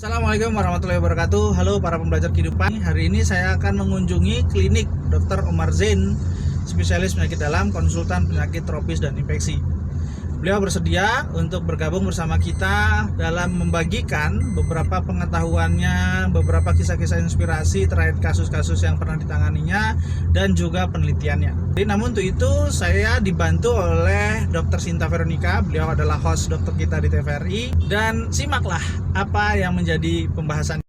Assalamualaikum warahmatullahi wabarakatuh. Halo para pembelajar kehidupan. Hari ini saya akan mengunjungi klinik Dr. Omar Zain, spesialis penyakit dalam, konsultan penyakit tropis dan infeksi. Beliau bersedia untuk bergabung bersama kita dalam membagikan beberapa pengetahuannya, beberapa kisah-kisah inspirasi terkait kasus-kasus yang pernah ditanganinya dan juga penelitiannya. Jadi, namun untuk itu saya dibantu oleh Dr. Sinta Veronica. Beliau adalah host dokter kita di TVRI, dan simaklah apa yang menjadi pembahasan.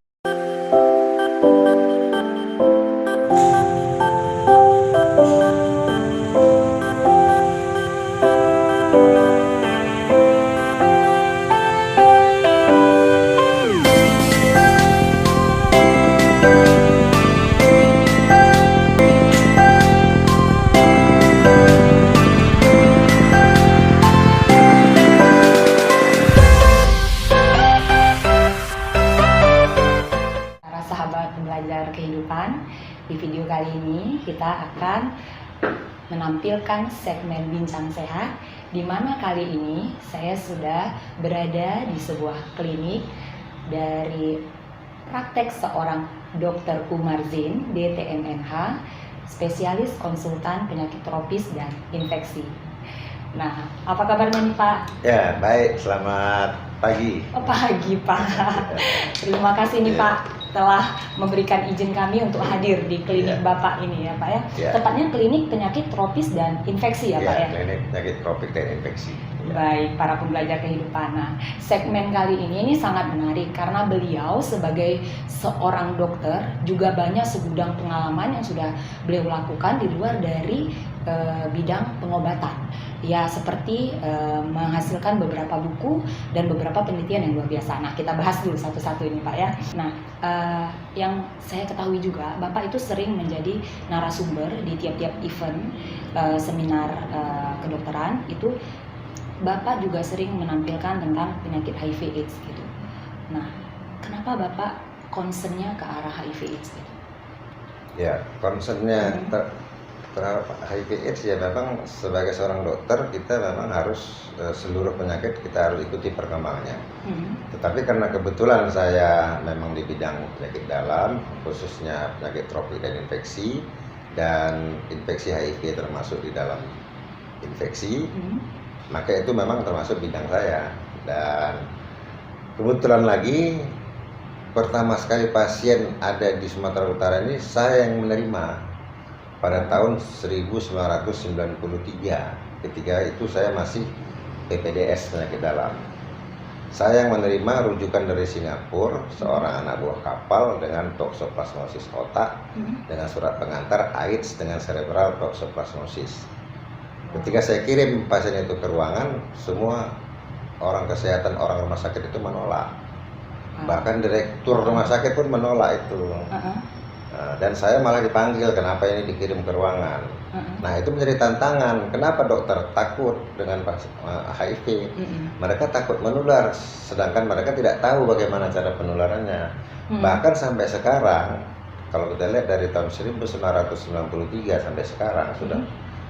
Pembelajar kehidupan, di video kali ini kita akan menampilkan segmen Bincang Sehat, di mana kali ini saya sudah berada di sebuah klinik dari praktek seorang Dr. Omar Zain, DTMNH, spesialis konsultan penyakit tropis dan infeksi. Nah, apa kabarnya nih Pak? Ya, baik. Selamat pagi. Oh, pagi Pak. Terima kasih nih Pak telah memberikan izin kami untuk hadir di klinik Bapak ini ya Pak ya. Tepatnya klinik penyakit tropis dan infeksi ya Pak ya. Klinik penyakit tropis dan infeksi. Baik, para pembelajar kehidupan. Nah, segmen kali ini sangat menarik karena beliau sebagai seorang dokter juga banyak segudang pengalaman yang sudah beliau lakukan di luar dari bidang pengobatan. Ya, seperti menghasilkan beberapa buku dan beberapa penelitian yang luar biasa. Nah, kita bahas dulu satu-satu ini Pak ya. Nah, yang saya ketahui juga, Bapak itu sering menjadi narasumber di tiap-tiap event seminar kedokteran. Itu Bapak juga sering menampilkan tentang penyakit HIV/AIDS gitu. Nah, kenapa Bapak concernnya ke arah HIV/AIDS gitu? Ya, concernnya terhadap HIV/AIDS ya memang sebagai seorang dokter kita memang harus seluruh penyakit kita harus ikuti perkembangannya. Tetapi karena kebetulan saya memang di bidang penyakit dalam, khususnya penyakit tropis dan infeksi, dan infeksi HIV termasuk di dalam infeksi. Maka itu memang termasuk bidang saya. Dan kebetulan lagi pertama sekali pasien ada di Sumatera Utara ini saya yang menerima pada tahun 1993. Ketika itu saya masih PPDS penyakit dalam. Saya yang menerima rujukan dari Singapura, seorang anak buah kapal dengan toksoplasmosis otak dengan surat pengantar AIDS dengan cerebral toksoplasmosis. Ketika saya kirim pasien itu ke ruangan, semua orang kesehatan, orang rumah sakit itu menolak. Bahkan direktur rumah sakit pun menolak itu. Dan saya malah dipanggil, kenapa ini dikirim ke ruangan. Nah, itu menjadi tantangan. Kenapa dokter takut dengan HIV? Mereka takut menular, sedangkan mereka tidak tahu bagaimana cara penularannya. Bahkan sampai sekarang, kalau kita lihat dari tahun 1993 sampai sekarang, sudah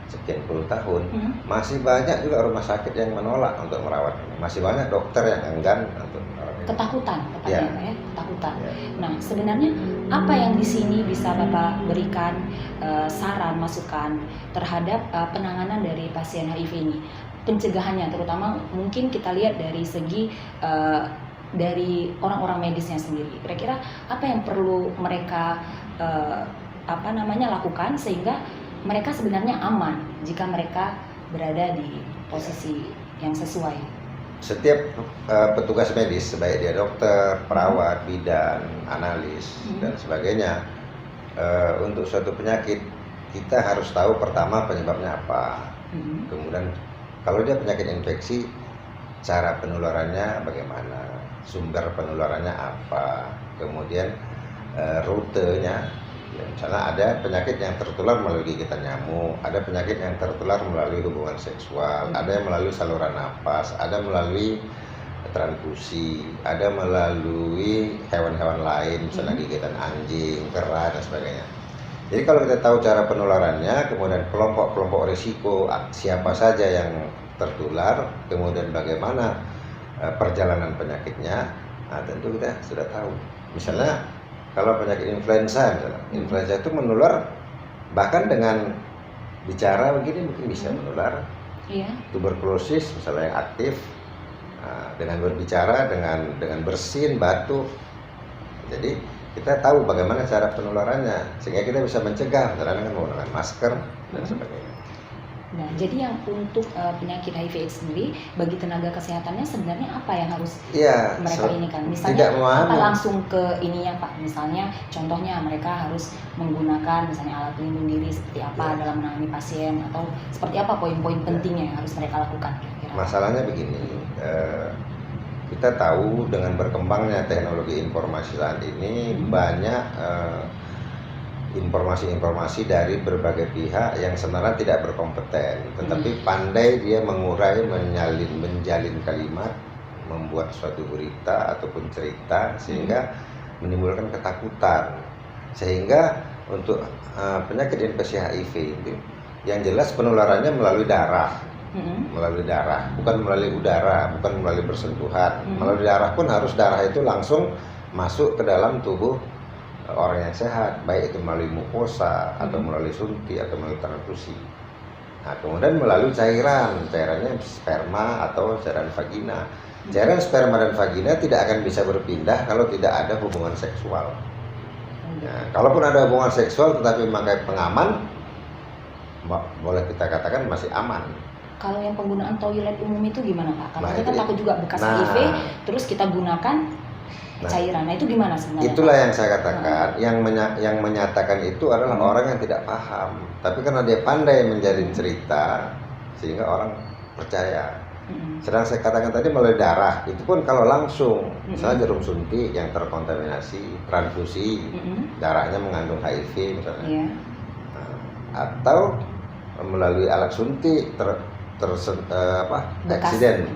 sekian puluh tahun, masih banyak juga rumah sakit yang menolak untuk merawat ini. Masih banyak dokter yang enggan untuk merawat ini. Ketakutan, ya, ketakutan. Nah, sebenarnya apa yang di sini bisa Bapak berikan saran, masukan terhadap penanganan dari pasien HIV ini? Pencegahannya, terutama mungkin kita lihat dari segi dari orang-orang medisnya sendiri. Kira-kira apa yang perlu mereka lakukan sehingga mereka sebenarnya aman jika mereka berada di posisi yang sesuai? Setiap petugas medis, baik dia dokter, perawat, bidan, analis, dan sebagainya, untuk suatu penyakit kita harus tahu pertama penyebabnya apa. Kemudian kalau dia penyakit infeksi, cara penularannya bagaimana, sumber penularannya apa, kemudian rutenya. Ya, misalnya ada penyakit yang tertular melalui gigitan nyamuk, ada penyakit yang tertular melalui hubungan seksual, ada yang melalui saluran napas, ada melalui transfusi, ada melalui hewan-hewan lain, misalnya gigitan anjing, kera, dan sebagainya. Jadi kalau kita tahu cara penularannya, kemudian kelompok-kelompok risiko, siapa saja yang tertular, kemudian bagaimana perjalanan penyakitnya, Nah, tentu kita sudah tahu. Misalnya kalau penyakit influenza, influenza itu menular bahkan dengan bicara begini mungkin bisa menular. Iya. Tuberkulosis misalnya yang aktif, dengan berbicara, dengan bersin, batuk. Jadi kita tahu bagaimana cara penularannya sehingga kita bisa mencegah, misalnya dengan menggunakan masker dan sebagainya. Nah, jadi yang untuk penyakit HIV/AIDS sendiri bagi tenaga kesehatannya sebenarnya apa yang harus mereka ini kan? Misalnya apa langsung ke ininya Pak? Misalnya contohnya mereka harus menggunakan misalnya alat pelindung diri seperti apa dalam menangani pasien atau seperti apa poin-poin pentingnya yang harus mereka lakukan kira-kira? Masalahnya begini, kita tahu dengan berkembangnya teknologi informasi saat ini banyak informasi-informasi dari berbagai pihak yang sebenarnya tidak berkompeten, tetapi pandai dia mengurai, menjalin kalimat, membuat suatu berita ataupun cerita sehingga menimbulkan ketakutan. Sehingga untuk penyakit infeksi HIV itu yang jelas penularannya melalui darah. Melalui darah, bukan melalui udara, bukan melalui bersentuhan. Melalui darah pun harus darah itu langsung masuk ke dalam tubuh orang yang sehat, baik itu melalui mukosa atau melalui suntik atau melalui transfusi. Nah, kemudian melalui cairannya sperma atau cairan vagina. Cairan sperma dan vagina tidak akan bisa berpindah kalau tidak ada hubungan seksual. Nah, kalaupun ada hubungan seksual tetapi memakai pengaman, boleh kita katakan masih aman. Kalau yang penggunaan toilet umum itu gimana Pak? Karena kita kan takut juga bekas HIV, terus kita gunakan cairan. Nah itu gimana sebenarnya? Itulah yang saya katakan, yang menyatakan itu adalah orang yang tidak paham. Tapi karena dia pandai menjalin cerita, sehingga orang percaya. Sedang saya katakan tadi melalui darah, itu pun kalau langsung, misalnya jarum suntik yang terkontaminasi, transfusi, darahnya mengandung HIV misalnya, atau melalui alat suntik aksiden,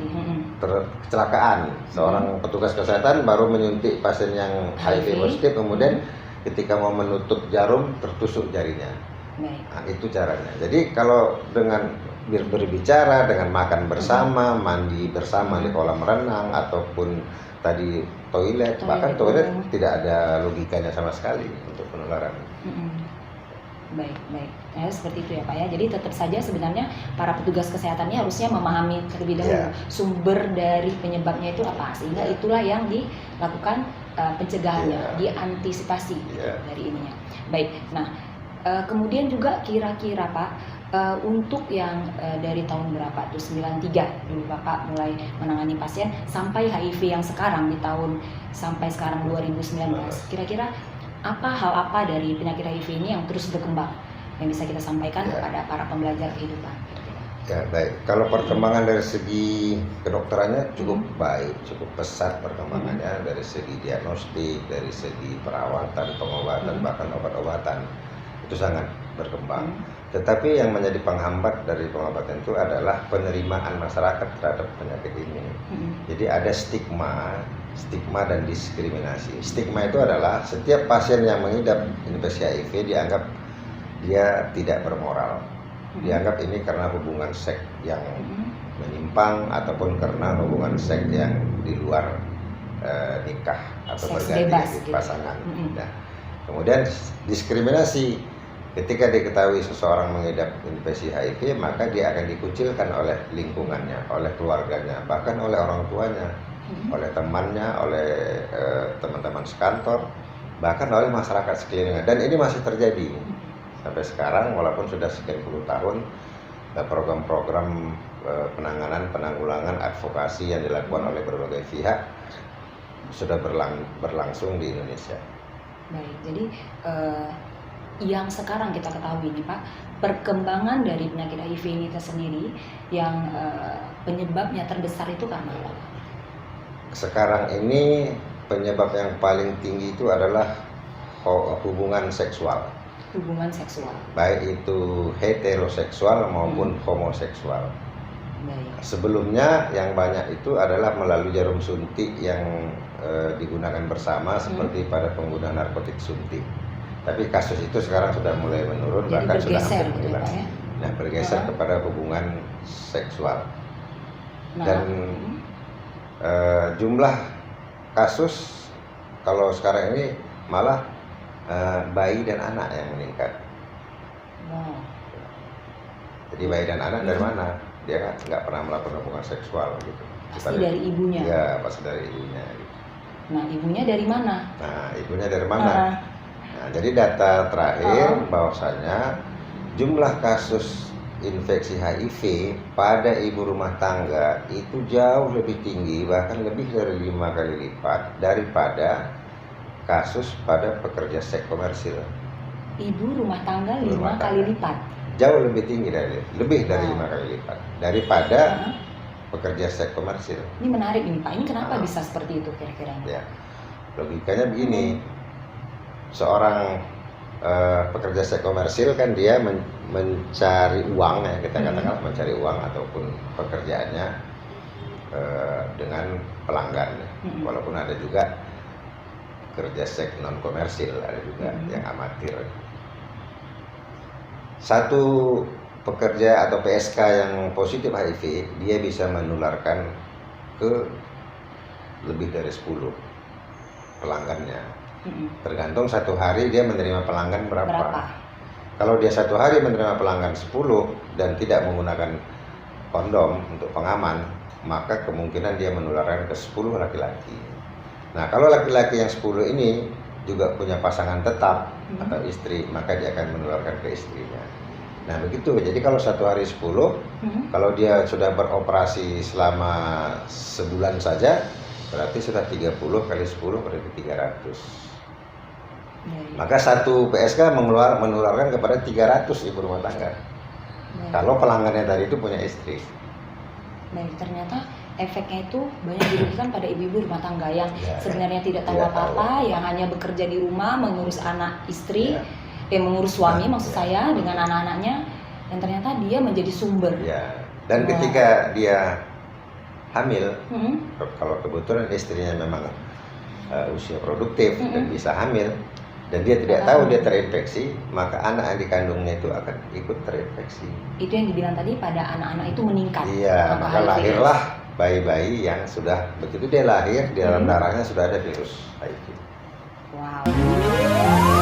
kecelakaan, seorang petugas kesehatan baru menyuntik pasien yang HIV positif, kemudian ketika mau menutup jarum tertusuk jarinya. Nah, itu caranya. Jadi kalau dengan berbicara, dengan makan bersama, mandi bersama di kolam renang ataupun tadi toilet, bahkan toilet tidak ada logikanya sama sekali untuk penularan. Baik. Ya, seperti itu ya Pak ya. Jadi tetap saja sebenarnya para petugas kesehatannya harusnya memahami terlebih dahulu sumber dari penyebabnya itu apa, sehingga itulah yang dilakukan pencegahannya, diantisipasi dari ininya. Baik. Nah, kemudian juga kira-kira Pak, untuk yang dari tahun berapa tuh 93 dulu Bapak mulai menangani pasien sampai HIV yang sekarang di tahun sampai sekarang 2019, kira-kira hal apa dari penyakit HIV ini yang terus berkembang yang bisa kita sampaikan kepada para pembelajar kehidupan? Ya baik, kalau perkembangan dari segi kedokterannya cukup baik, cukup pesat perkembangannya dari segi diagnostik, dari segi perawatan, pengobatan, bahkan obat-obatan itu sangat berkembang. Tetapi yang menjadi penghambat dari pengobatan itu adalah penerimaan masyarakat terhadap penyakit ini. Jadi ada stigma dan diskriminasi. Stigma itu adalah setiap pasien yang mengidap infeksi HIV dianggap dia tidak bermoral. Dianggap ini karena hubungan seks yang menyimpang ataupun karena hubungan seks yang di luar nikah atau berganti pasangan. Nah, kemudian diskriminasi. Ketika diketahui seseorang mengidap infeksi HIV, maka dia akan dikucilkan oleh lingkungannya, oleh keluarganya, bahkan oleh orang tuanya, oleh temannya, oleh teman-teman sekantor, bahkan oleh masyarakat sekelilingnya. Dan ini masih terjadi sampai sekarang, walaupun sudah sekian puluh tahun program-program penanggulangan advokasi yang dilakukan oleh berbagai pihak sudah berlangsung di Indonesia. Baik, jadi yang sekarang kita ketahui nih Pak, perkembangan dari penyakit HIV ini tersendiri yang penyebabnya terbesar itu karena apa? Sekarang ini penyebab yang paling tinggi itu adalah hubungan seksual. Hubungan seksual. Baik itu heteroseksual maupun homoseksual. Baik. Sebelumnya yang banyak itu adalah melalui jarum suntik yang digunakan bersama seperti pada pengguna narkotik suntik. Tapi kasus itu sekarang sudah mulai menurun, jadi bahkan sudah hampir hilang. Nah, bergeser kepada hubungan seksual. Dan jumlah kasus kalau sekarang ini malah bayi dan anak yang meningkat. Wow. Jadi bayi dan anak dari mana? Dia kan nggak pernah melakukan hubungan seksual gitu. Pasti dari ibunya. Ya, pasti dari ibunya. Gitu. Nah, ibunya dari mana? Nah, ibunya dari mana? Nah, jadi data terakhir bahwasanya jumlah kasus infeksi HIV pada ibu rumah tangga itu jauh lebih tinggi, bahkan lebih dari 5 kali lipat daripada kasus pada pekerja seks komersil. Ibu rumah tangga 5 Rumah kali tangga. lipat. Jauh lebih tinggi lebih dari 5 kali lipat daripada pekerja seks komersil. Ini menarik ini Pak. Ini kenapa bisa seperti itu kira-kira? Ya, logikanya begini. Seorang pekerja seks komersil kan dia mencari uang, ya kita katakan mencari uang ataupun pekerjaannya dengan pelanggan. Walaupun ada juga kerja seks non komersil, ada juga yang amatir. Satu pekerja atau PSK yang positif HIV, dia bisa menularkan ke lebih dari 10 pelanggannya. Tergantung satu hari dia menerima pelanggan berapa. Kalau dia satu hari menerima pelanggan 10 dan tidak menggunakan kondom untuk pengaman, maka kemungkinan dia menularkan ke 10 laki-laki. Nah, kalau laki-laki yang 10 ini juga punya pasangan tetap atau istri, maka dia akan menularkan ke istrinya. Nah, begitu. Jadi kalau satu hari 10, kalau dia sudah beroperasi selama sebulan saja, berarti sudah 30 kali 10 berarti 300. Maka satu PSK menularkan kepada 300 ibu rumah tangga. Kalau pelanggannya tadi itu punya istri. Baik, ternyata efeknya itu banyak dirugikan pada ibu-ibu rumah tangga yang sebenarnya tidak tahu apa-apa, yang hanya bekerja di rumah, mengurus anak istri, mengurus suami maksud saya dengan anak-anaknya, dan ternyata dia menjadi sumber. Dan ketika dia hamil, kalau kebetulan istrinya memang usia produktif dan bisa hamil, dan dia tidak tahu dia terinfeksi, maka anak yang dikandungnya itu akan ikut terinfeksi. Itu yang dibilang tadi, pada anak-anak itu meningkat. Iya, maka lahirlah bayi-bayi yang sudah begitu dia lahir di dalam darahnya sudah ada virus HIV. Wow.